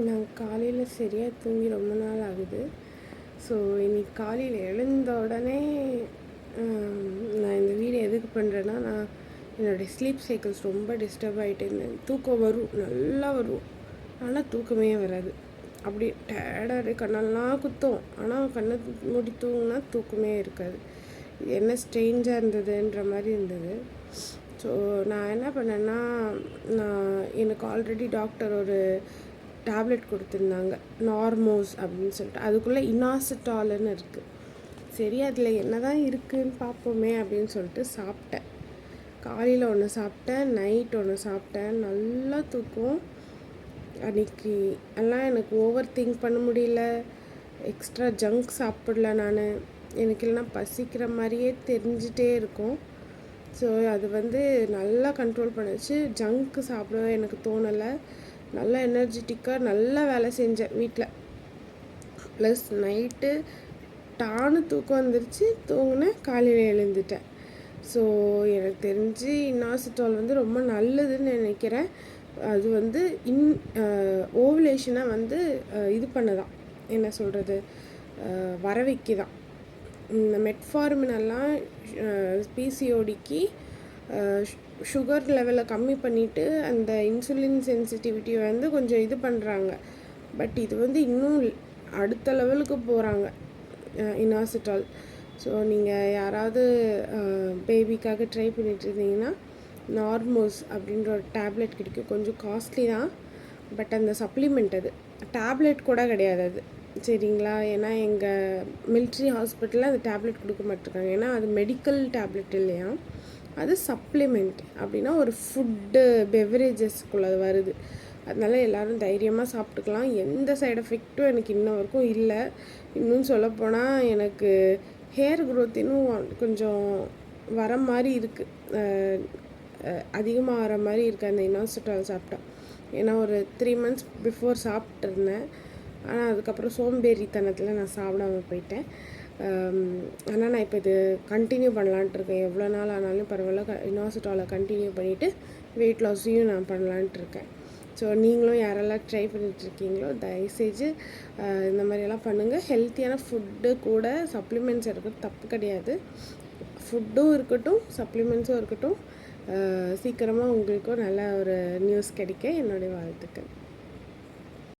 நான் காலையில் சரியாக தூங்கி ரொம்ப நாள் ஆகுது. ஸோ இன்னைக்கு காலையில் எழுந்த உடனே நான் இந்த வீடியோ எதுக்கு பண்ணுறேன்னா, நான் என்னுடைய ஸ்லீப் சைக்கிள்ஸ் ரொம்ப டிஸ்டர்ப் ஆகிட்டு இருந்தேன். தூக்கம் வரும், நல்லா வரும், ஆனால் தூக்கமே வராது. அப்படி டயர்டாக கண்ணெல்லாம் குத்தும், ஆனால் கண்ணை மூடி தூங்கினா தூக்கமே இருக்காது. என்ன ஸ்ட்ரேஞ்சாக இருந்ததுன்ற மாதிரி இருந்தது. ஸோ நான் என்ன பண்ணேன்னா, எனக்கு ஆல்ரெடி டாக்டர் ஒரு டேப்லெட் கொடுத்துருந்தாங்க, நார்மோஸ் அப்படின்னு சொல்லிட்டு. அதுக்குள்ளே இனாசிட்டால்னு இருக்குது. சரி, அதில் என்ன தான் இருக்குதுன்னு பார்ப்போமே அப்படின்னு சொல்லிட்டு சாப்பிட்டேன். காலையில் ஒன்று சாப்பிட்டேன், நைட் ஒன்று சாப்பிட்டேன். நல்லா தூக்கம். அன்றைக்கி எல்லாம் எனக்கு ஓவர் திங்க் பண்ண முடியல, எக்ஸ்ட்ரா ஜங்க் சாப்பிடல. எனக்கு இல்லைனா பசிக்கிற மாதிரியே தெரிஞ்சிட்டே இருக்கும். ஸோ அது நல்லா கண்ட்ரோல் பண்ணிச்சு. ஜங்க்கு சாப்பிடவே எனக்கு தோணலை. நல்லா எனர்ஜெட்டிக்காக நல்லா வேலை செஞ்சேன் வீட்டில். ப்ளஸ் நைட்டு டானு தூக்கம் வந்துருச்சு, தூங்கினேன், காலையில் எழுந்துட்டேன். ஸோ எனக்கு தெரிஞ்சு இனாசிட்டால் ரொம்ப நல்லதுன்னு நினைக்கிறேன். அது ஓவுலேஷனை இது பண்ணதான், என்ன சொல்கிறது, வர வைக்கதான். இந்த மெட்ஃபார்மினெல்லாம் பிசிஓடிக்கு சுகர் லெவலை கம்மி பண்ணிவிட்டு அந்த இன்சுலின் சென்சிட்டிவிட்டியை கொஞ்சம் இது பண்ணுறாங்க. பட் இது இன்னும் அடுத்த லெவலுக்கு போகிறாங்க, இனாசிட்டால். ஸோ நீங்கள் யாராவது பேபிக்காக ட்ரை பண்ணிட்டு இருந்தீங்கன்னா, நார்மோஸ் அப்படின்ற ஒரு டேப்லெட் கிடைக்கும். கொஞ்சம் காஸ்ட்லி தான், பட் அந்த சப்ளிமெண்ட், அது டேப்லெட் கூட கிடையாது அது, சரிங்களா? ஏன்னா எங்கள் மிலிட்ரி ஹாஸ்பிட்டலில் அந்த டேப்லெட் கொடுக்க மாட்டிருக்காங்க. ஏன்னா அது மெடிக்கல் டேப்லெட் இல்லையா, அது சப்ளிமெண்ட். அப்படின்னா ஒரு ஃபுட்டு பெவரேஜஸ்க்குள்ளே அது வருது. அதனால எல்லோரும் தைரியமாக சாப்பிட்டுக்கலாம். எந்த சைடு எஃபெக்ட்டும் எனக்கு இன்ன வரைக்கும் இல்லை. இன்னும் சொல்லப்போனால் எனக்கு ஹேர் க்ரோத் இன்னும் கொஞ்சம் வர மாதிரி இருக்குது, அதிகமாக வர மாதிரி இருக்குது அந்த இனாசிட்டால் சாப்பிட்டா. ஏன்னா ஒரு 3 months பிஃபோர் சாப்பிட்ருந்தேன், ஆனால் அதுக்கப்புறம் சோம்பேறித்தனத்தில் நான் சாப்பிடாம போயிட்டேன். ஆனால் நான் இப்போ இது கண்டினியூ பண்ணலான்ட்டு இருக்கேன். எவ்வளோ நாள் ஆனாலும் பரவாயில்ல, இனாசிட்டாலை கண்டினியூ பண்ணிவிட்டு வெயிட் லாஸையும் நான் பண்ணலான்ட்டு இருக்கேன். ஸோ நீங்களும் யாரெல்லாம் ட்ரை பண்ணிகிட்ருக்கீங்களோ தயவுசெய்து இந்த மாதிரியெல்லாம் பண்ணுங்கள். ஹெல்த்தியான ஃபுட்டு கூட சப்ளிமெண்ட்ஸ் இருக்கிறது தப்பு கிடையாது. ஃபுட்டும் இருக்கட்டும், சப்ளிமெண்ட்ஸும் இருக்கட்டும். சீக்கிரமாக உங்களுக்கும் நல்ல ஒரு நியூஸ் கிடைக்க என்னுடைய வாழ்த்துக்கள்.